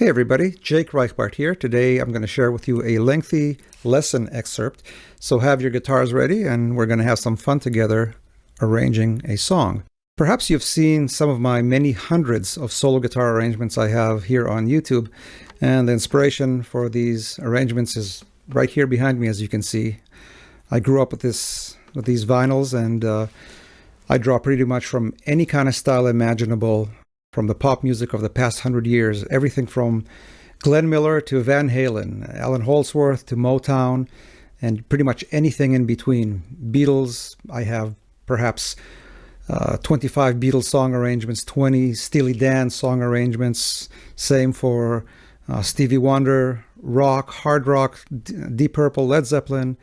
Hey everybody, Jake Reichbart here. Today I'm going to share with you a lengthy lesson excerpt. So have your guitars ready and we're going to have some fun together arranging a song. Perhaps you've seen some of my many hundreds of solo guitar arrangements I have here on YouTube, and the inspiration for these arrangements is right here behind me, as you can see. I grew up with these vinyls, and I draw pretty much from any kind of style imaginable from the pop music of the past 100 years, everything from Glenn Miller to Van Halen, Alan Holdsworth to Motown, and pretty much anything in between. Beatles, I have perhaps 25 Beatles song arrangements, 20 Steely Dan song arrangements, same for Stevie Wonder, rock, hard rock, Deep Purple, Led Zeppelin,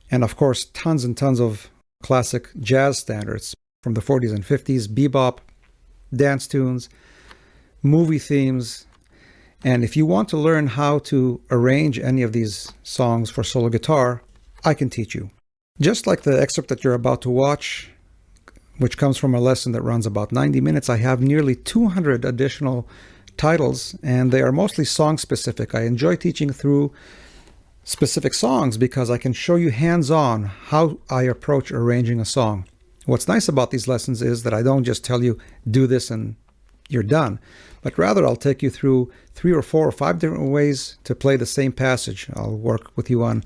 and of course tons and tons of classic jazz standards from the 40s and 50s, bebop, dance tunes, movie themes. And if you want to learn how to arrange any of these songs for solo guitar, I can teach you. Just like the excerpt that you're about to watch, which comes from a lesson that runs about 90 minutes, I have nearly 200 additional titles, and they are mostly song specific. I enjoy teaching through specific songs because I can show you hands-on how I approach arranging a song. What's nice about these lessons is that I don't just tell you, do this and you're done, but rather I'll take you through 3 or 4 or 5 different ways to play the same passage. I'll work with you on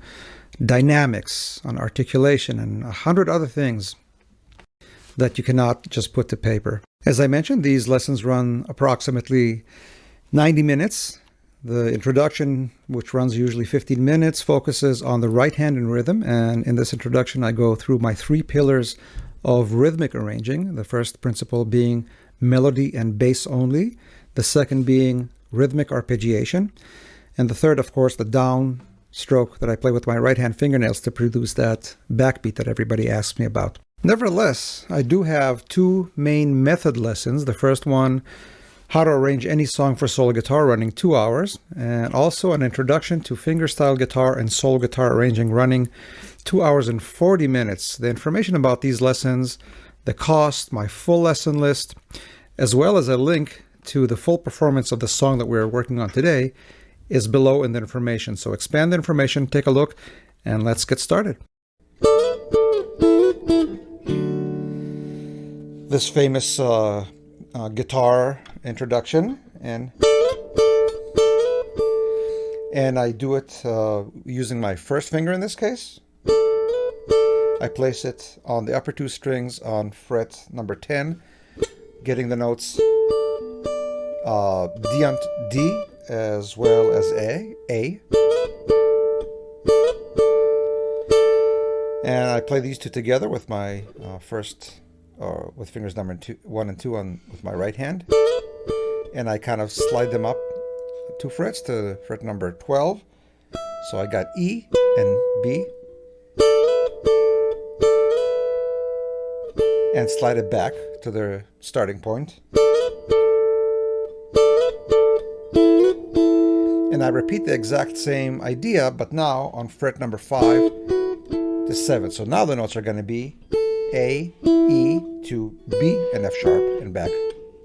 dynamics, on articulation, and 100 other things that you cannot just put to paper. As I mentioned, these lessons run approximately 90 minutes. The introduction, which runs usually 15 minutes, focuses on the right hand in rhythm, and in this introduction I go through my 3 pillars of rhythmic arranging, the first principle being melody and bass only, the second being rhythmic arpeggiation, and the third, of course, the down stroke that I play with my right hand fingernails to produce that backbeat that everybody asks me about. Nevertheless, I do have 2 main method lessons. The first one, how to arrange any song for solo guitar, running 2 hours, and also an introduction to fingerstyle guitar and solo guitar arranging, running 2 hours and 40 minutes. The information about these lessons, the cost, my full lesson list, as well as a link to the full performance of the song that we're working on today is below in the information. So expand the information, take a look, and let's get started. This famous guitar introduction, and I do it using my first finger in this case. I place it on the upper 2 strings on fret number 10, getting the notes D as well as A. And I play these 2 together with my with fingers number 1 and 2 with my right hand, and I kind of slide them up 2 frets to fret number 12. So I got E and B, and slide it back to their starting point. And I repeat the exact same idea, but now on fret number 5 to 7. So now the notes are going to be A, E to B and F sharp and back.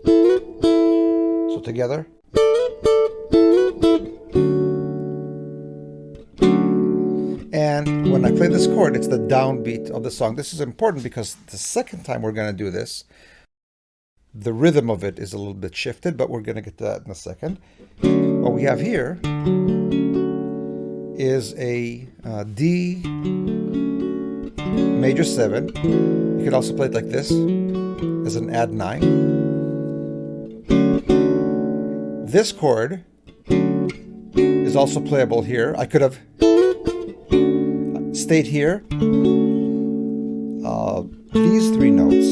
So together. And when I play this chord, it's the downbeat of the song. This is important because the second time we're going to do this, the rhythm of it is a little bit shifted, but we're going to get to that in a second. What we have here is a D major 7. You could also play it like this as an add 9. This chord is also playable here. I could have stayed here. These 3 notes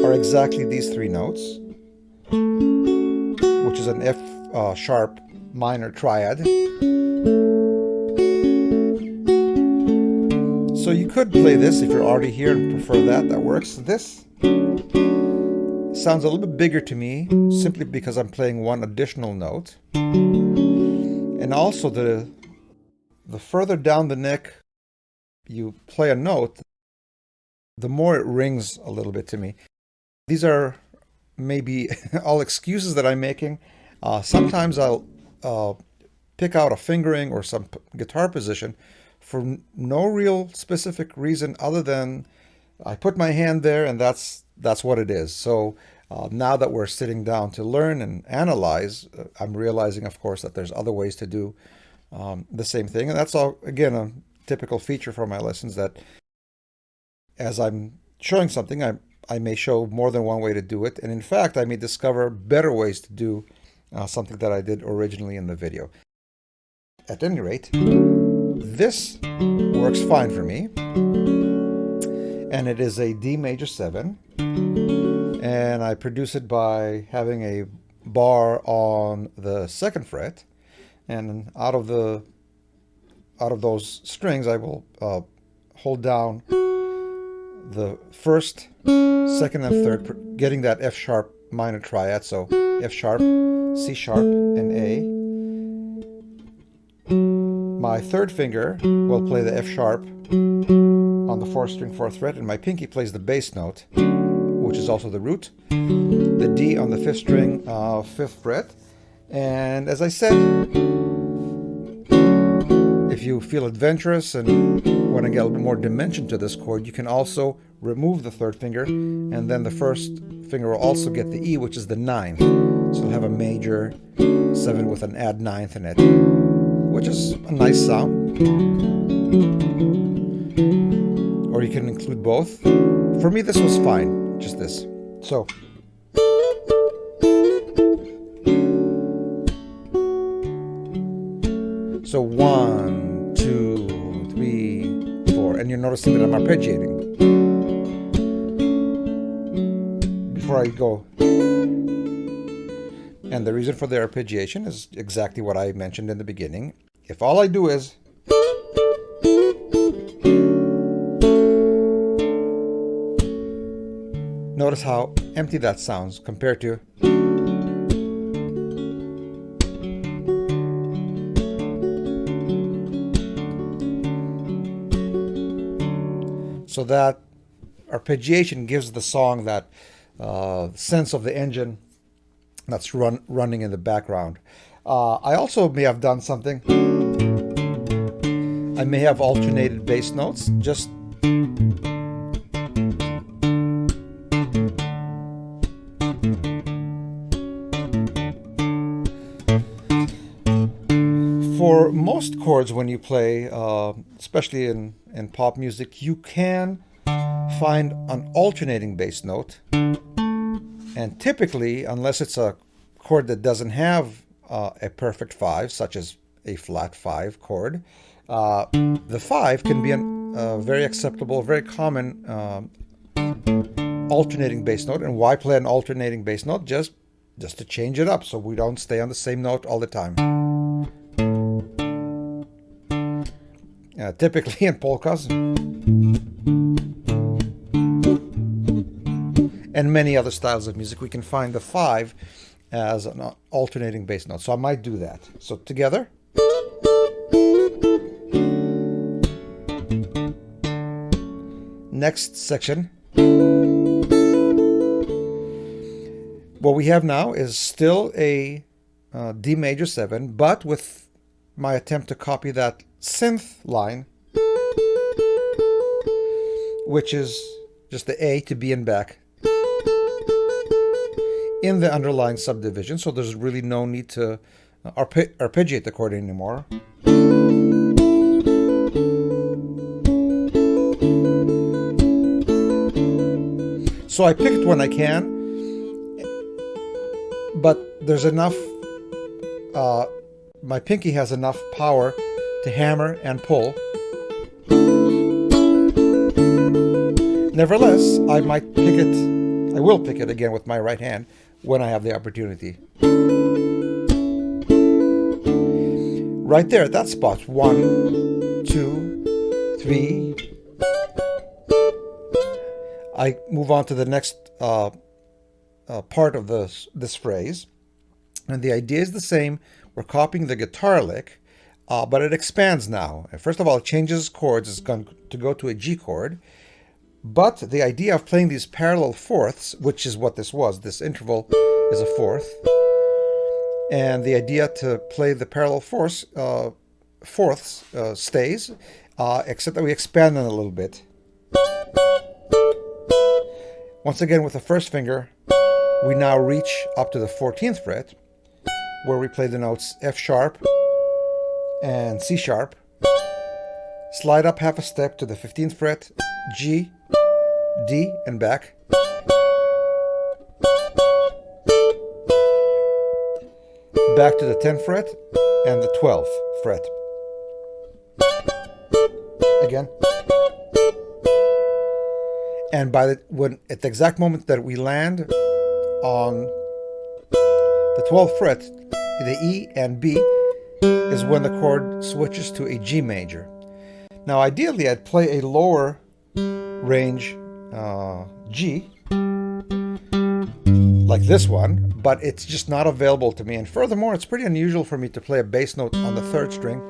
are exactly these 3 notes, which is an F sharp minor triad. So you could play this if you're already here and prefer that. That works. This sounds a little bit bigger to me simply because I'm playing 1 additional note. And also the further down the neck you play a note, the more it rings a little bit to me. These are maybe all excuses that I'm making. Sometimes I'll pick out a fingering or some guitar position for no real specific reason other than I put my hand there and that's what it is. So now that we're sitting down to learn and analyze, I'm realizing, of course, that there's other ways to do the same thing. And that's all, again, a typical feature for my lessons, that as I'm showing something, I may show more than one way to do it. And in fact, I may discover better ways to do something that I did originally in the video. At any rate, this works fine for me. And it is a D major 7. And I produce it by having a bar on the 2nd fret. And out of those strings, I will hold down the 1st, 2nd, and 3rd, getting that F sharp minor triad. So F sharp, C sharp, and A. My 3rd finger will play the F sharp on the 4th string, 4th fret, and my pinky plays the bass note, which is also the root. The D on the 5th string, 5th fret. And as I said, if you feel adventurous and want to get a little bit more dimension to this chord, you can also remove the 3rd finger, and then the 1st finger will also get the E, which is the 9. So you'll have a major 7 with an add 9th in it, which is a nice sound. Or you can include both. For me, this was fine, just this. So. So 1, 2, 3, 4, and you're noticing that I'm arpeggiating. Before I go. And the reason for the arpeggiation is exactly what I mentioned in the beginning. If all I do is notice how empty that sounds compared to so that arpeggiation gives the song that sense of the engine that's running in the background. I also may have done something. I may have alternated bass notes, just for most chords when you play, especially in pop music, you can find an alternating bass note. And typically, unless it's a chord that doesn't have a perfect 5, such as a flat 5 chord, the 5 can be a very acceptable, very common alternating bass note. And why play an alternating bass note? Just to change it up so we don't stay on the same note all the time. Typically in polkas and many other styles of music, we can find the 5 as an alternating bass note. So I might do that. So together. Next section. What we have now is still a D major 7, but with my attempt to copy that synth line, which is just the A to B and back in the underlying subdivision. So there's really no need to arpeggiate the chord anymore. So I pick it when I can, but there's enough, my pinky has enough power to hammer and pull. Nevertheless, I will pick it again with my right hand when I have the opportunity. Right there at that spot, 1, 2, 3. I move on to the next part of this phrase, and the idea is the same. We're copying the guitar lick, but it expands now. First of all, it changes chords. It's going to go to a G chord. But the idea of playing these parallel fourths, which is what this was, this interval is a fourth, And the idea to play the parallel fourths stays, except that we expand them a little bit. Once again, with the first finger, we now reach up to the 14th fret, where we play the notes F sharp and C sharp. Slide up half a step to the 15th fret, G, D, and back. Back to the 10th fret and the 12th fret. Again. And at the exact moment that we land on the 12th fret, the E and B is when the chord switches to a G major. Now, ideally, I'd play a lower range G, like this one, but it's just not available to me. And furthermore, it's pretty unusual for me to play a bass note on the 3rd string,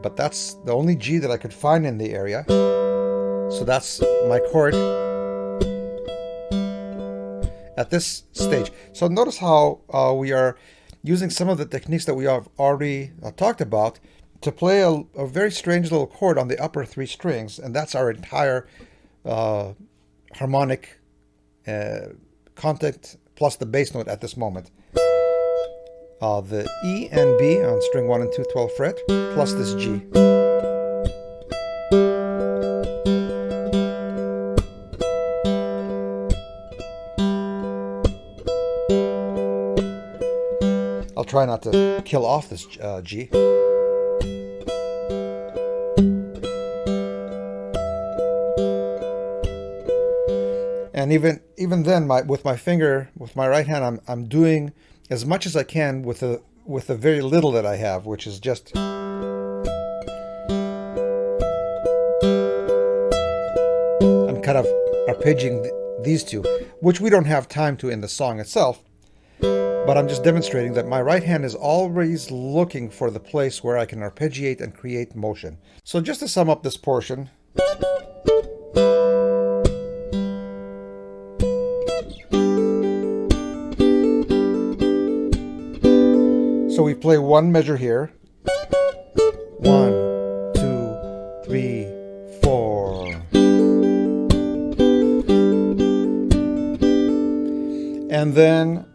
but that's the only G that I could find in the area. So that's my chord at this stage. So notice how we are using some of the techniques that we have already talked about to play a very strange little chord on the upper 3 strings, and that's our entire harmonic content plus the bass note at this moment. The E and B on string 1 and 2, 12th fret, plus this G. I'll try not to kill off this G. And even then, with my right hand, I'm doing as much as I can with the very little that I have, which is just I'm kind of arpeggiating these two, which we don't have time to in the song itself. But I'm just demonstrating that my right hand is always looking for the place where I can arpeggiate and create motion. So just to sum up this portion. So we play one measure here. 1, 2, 3, 4. And then